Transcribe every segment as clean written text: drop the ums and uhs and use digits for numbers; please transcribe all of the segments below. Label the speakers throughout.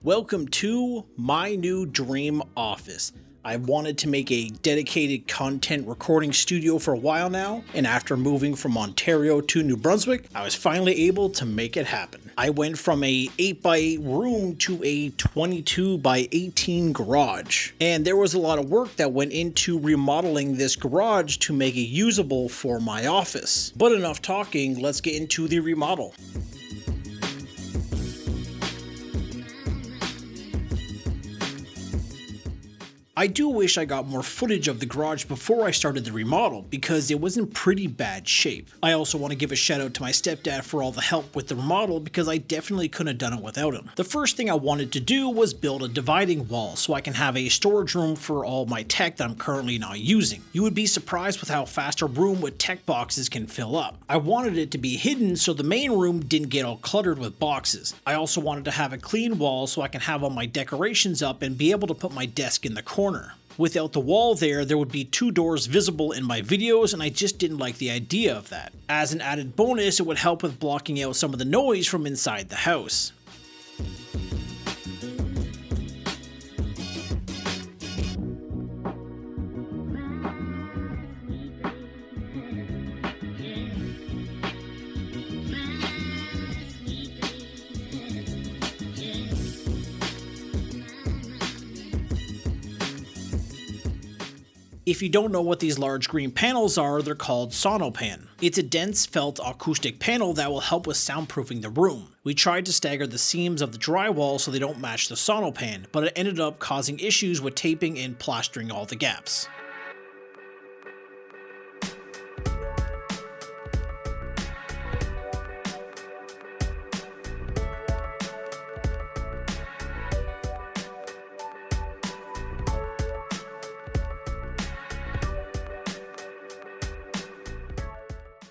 Speaker 1: Welcome to my new dream office. I've wanted to make a dedicated content recording studio for a while now, and after moving from Ontario to New Brunswick, I was finally able to make it happen. I went from a 8x8 room to a 22x18 garage, and there was a lot of work that went into remodeling this garage to make it usable for my office. But enough talking, let's get into the remodel. I do wish I got more footage of the garage before I started the remodel because it was in pretty bad shape. I also want to give a shout out to my stepdad for all the help with the remodel because I definitely couldn't have done it without him. The first thing I wanted to do was build a dividing wall so I can have a storage room for all my tech that I'm currently not using. You would be surprised with how fast a room with tech boxes can fill up. I wanted it to be hidden so the main room didn't get all cluttered with boxes. I also wanted to have a clean wall so I can have all my decorations up and be able to put my desk in the corner. Without the wall there would be two doors visible in my videos, and I just didn't like the idea of that. As an added bonus, it would help with blocking out some of the noise from inside the house. If you don't know what these large green panels are, they're called Sonopan. It's a dense felt acoustic panel that will help with soundproofing the room. We tried to stagger the seams of the drywall so they don't match the Sonopan, but it ended up causing issues with taping and plastering all the gaps.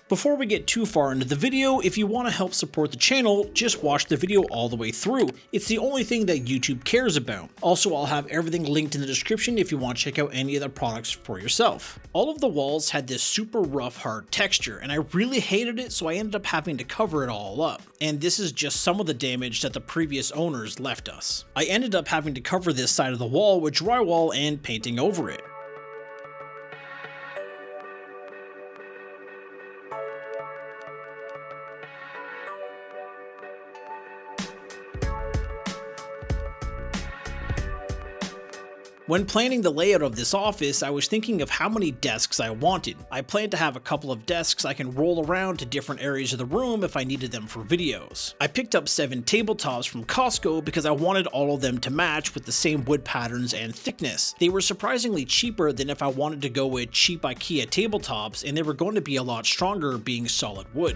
Speaker 1: Before we get too far into the video, if you want to help support the channel, just watch the video all the way through. It's the only thing that YouTube cares about. Also, I'll have everything linked in the description if you want to check out any of the products for yourself. All of the walls had this super rough, hard texture, and I really hated it, so I ended up having to cover it all up. And this is just some of the damage that the previous owners left us. I ended up having to cover this side of the wall with drywall and painting over it. When planning the layout of this office, I was thinking of how many desks I wanted. I planned to have a couple of desks I can roll around to different areas of the room if I needed them for videos. I picked up 7 tabletops from Costco because I wanted all of them to match with the same wood patterns and thickness. They were surprisingly cheaper than if I wanted to go with cheap IKEA tabletops, and they were going to be a lot stronger being solid wood.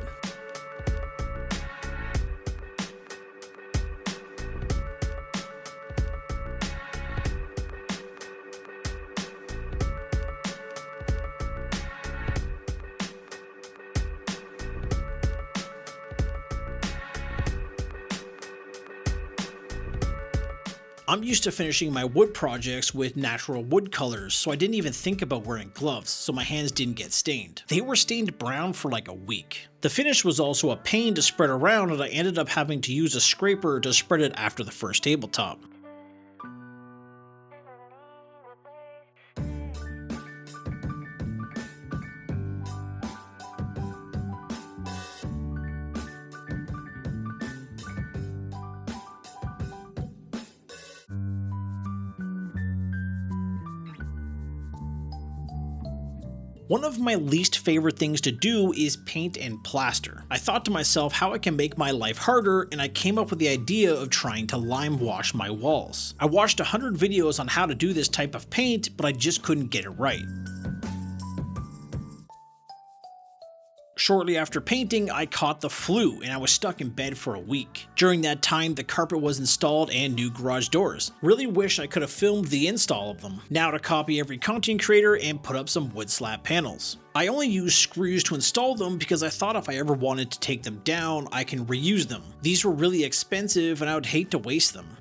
Speaker 1: I'm used to finishing my wood projects with natural wood colors, so I didn't even think about wearing gloves, so my hands didn't get stained. They were stained brown for like a week. The finish was also a pain to spread around, and I ended up having to use a scraper to spread it after the first tabletop. One of my least favorite things to do is paint and plaster. I thought to myself how I can make my life harder, and I came up with the idea of trying to lime wash my walls. I watched 100 videos on how to do this type of paint, but I just couldn't get it right. Shortly after painting, I caught the flu and I was stuck in bed for a week. During that time, the carpet was installed and new garage doors. Really wish I could have filmed the install of them. Now to copy every content creator and put up some wood slab panels. I only used screws to install them because I thought if I ever wanted to take them down, I can reuse them. These were really expensive and I would hate to waste them.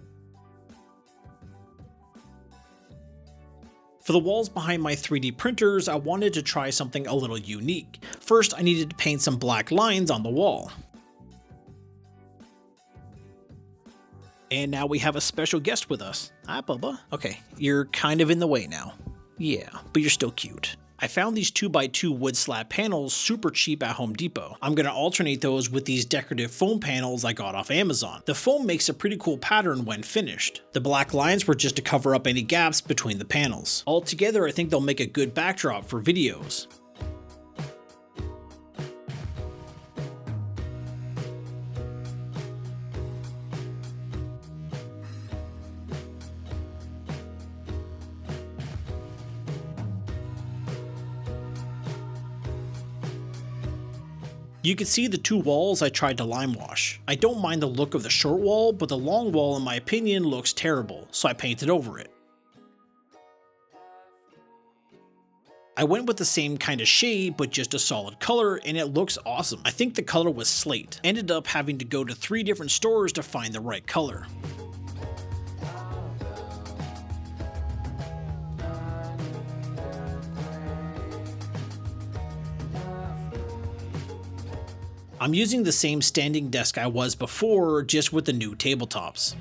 Speaker 1: For the walls behind my 3D printers, I wanted to try something a little unique. First, I needed to paint some black lines on the wall. And now we have a special guest with us. Hi, Bubba. Okay, you're kind of in the way now. Yeah, but you're still cute. I found these 2x2 wood slab panels super cheap at Home Depot. I'm going to alternate those with these decorative foam panels I got off Amazon. The foam makes a pretty cool pattern when finished. The black lines were just to cover up any gaps between the panels. Altogether, I think they'll make a good backdrop for videos. You can see the two walls I tried to lime wash. I don't mind the look of the short wall, but the long wall in my opinion looks terrible, so I painted over it. I went with the same kind of shade, but just a solid color, and it looks awesome. I think the color was slate. Ended up having to go to 3 different stores to find the right color. I'm using the same standing desk I was before, just with the new tabletops.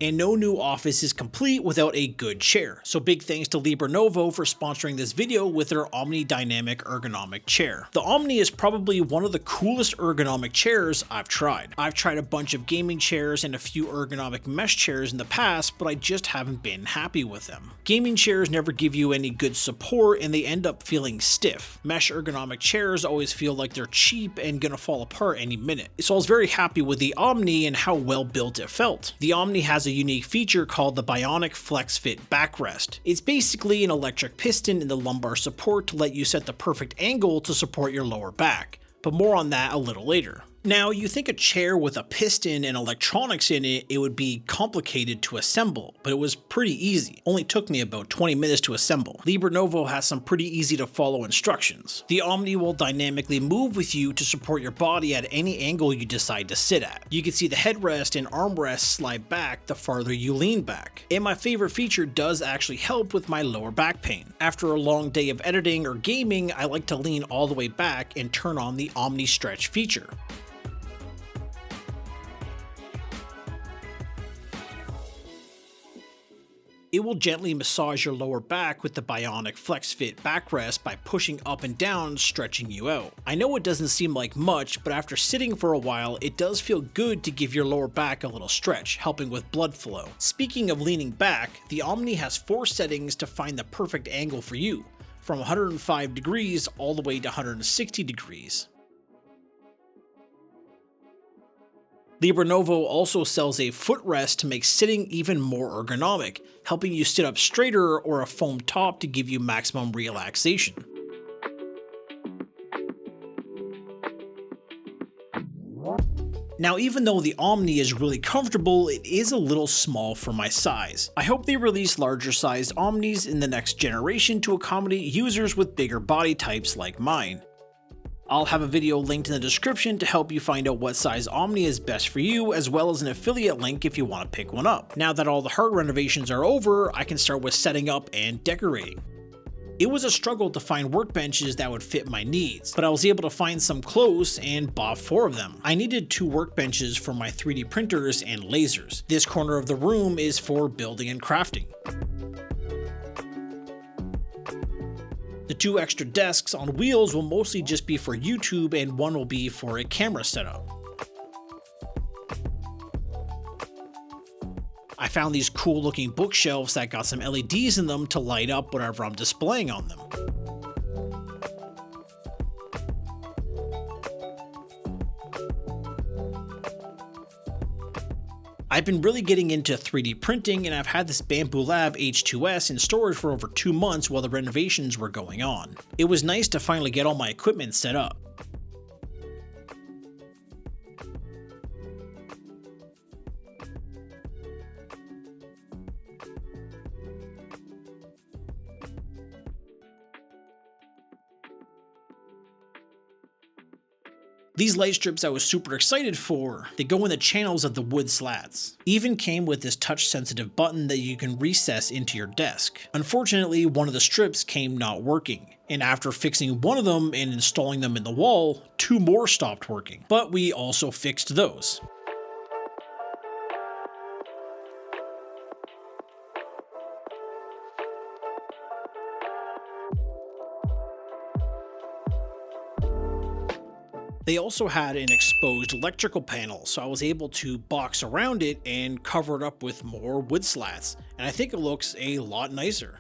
Speaker 1: And no new office is complete without a good chair, so big thanks to Novo for sponsoring this video with their Omni Dynamic Ergonomic Chair. The Omni is probably one of the coolest ergonomic chairs I've tried. I've tried a bunch of gaming chairs and a few ergonomic mesh chairs in the past, but I just haven't been happy with them. Gaming chairs never give you any good support and they end up feeling stiff. Mesh ergonomic chairs always feel like they're cheap and gonna fall apart any minute. So I was very happy with the Omni and how well built it felt. The Omni has a unique feature called the Bionic Flex Fit Backrest. It's basically an electric piston in the lumbar support to let you set the perfect angle to support your lower back, but more on that a little later. Now, you think a chair with a piston and electronics in it, it would be complicated to assemble, but it was pretty easy. Only took me about 20 minutes to assemble. Novo has some pretty easy to follow instructions. The Omni will dynamically move with you to support your body at any angle you decide to sit at. You can see the headrest and armrest slide back the farther you lean back. And my favorite feature does actually help with my lower back pain. After a long day of editing or gaming, I like to lean all the way back and turn on the Omni Stretch feature. It will gently massage your lower back with the Bionic Flex Fit Backrest by pushing up and down, stretching you out. I know it doesn't seem like much, but after sitting for a while, it does feel good to give your lower back a little stretch, helping with blood flow. Speaking of leaning back, the Omni has 4 settings to find the perfect angle for you, from 105 degrees all the way to 160 degrees. Novo also sells a footrest to make sitting even more ergonomic, helping you sit up straighter, or a foam top to give you maximum relaxation. Now, even though the Omni is really comfortable, it is a little small for my size. I hope they release larger sized Omnis in the next generation to accommodate users with bigger body types like mine. I'll have a video linked in the description to help you find out what size Omni is best for you, as well as an affiliate link if you want to pick one up. Now that all the hard renovations are over, I can start with setting up and decorating. It was a struggle to find workbenches that would fit my needs, but I was able to find some close and bought 4 of them. I needed 2 workbenches for my 3D printers and lasers. This corner of the room is for building and crafting. The 2 extra desks on wheels will mostly just be for YouTube, and one will be for a camera setup. I found these cool looking bookshelves that got some LEDs in them to light up whatever I'm displaying on them. I've been really getting into 3D printing, and I've had this Bamboo Lab H2S in storage for over 2 months while the renovations were going on. It was nice to finally get all my equipment set up. These light strips I was super excited for. They go in the channels of the wood slats. Even came with this touch sensitive button that you can recess into your desk. Unfortunately, one of the strips came not working, and after fixing one of them and installing them in the wall, 2 more stopped working. But we also fixed those. They also had an exposed electrical panel, so I was able to box around it and cover it up with more wood slats, and I think it looks a lot nicer.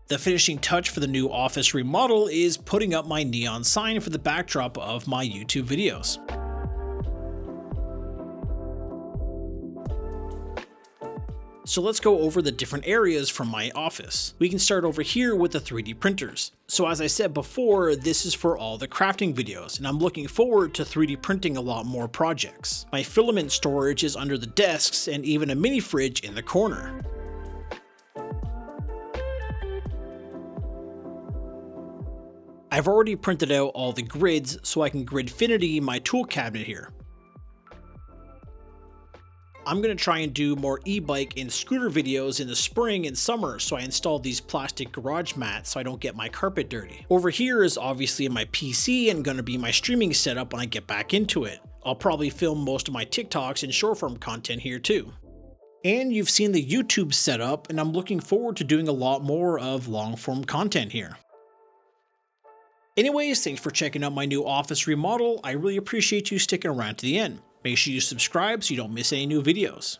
Speaker 1: The finishing touch for the new office remodel is putting up my neon sign for the backdrop of my YouTube videos. So let's go over the different areas from my office. We can start over here with the 3D printers. So as I said before, this is for all the crafting videos, and I'm looking forward to 3D printing a lot more projects. My filament storage is under the desks and even a mini fridge in the corner. I've already printed out all the grids so I can gridfinity my tool cabinet here. I'm going to try and do more e-bike and scooter videos in the spring and summer, so I installed these plastic garage mats so I don't get my carpet dirty. Over here is obviously my PC and going to be my streaming setup when I get back into it. I'll probably film most of my TikToks and short form content here too. And you've seen the YouTube setup, and I'm looking forward to doing a lot more of long form content here. Anyways, thanks for checking out my new office remodel. I really appreciate you sticking around to the end. Make sure you subscribe so you don't miss any new videos.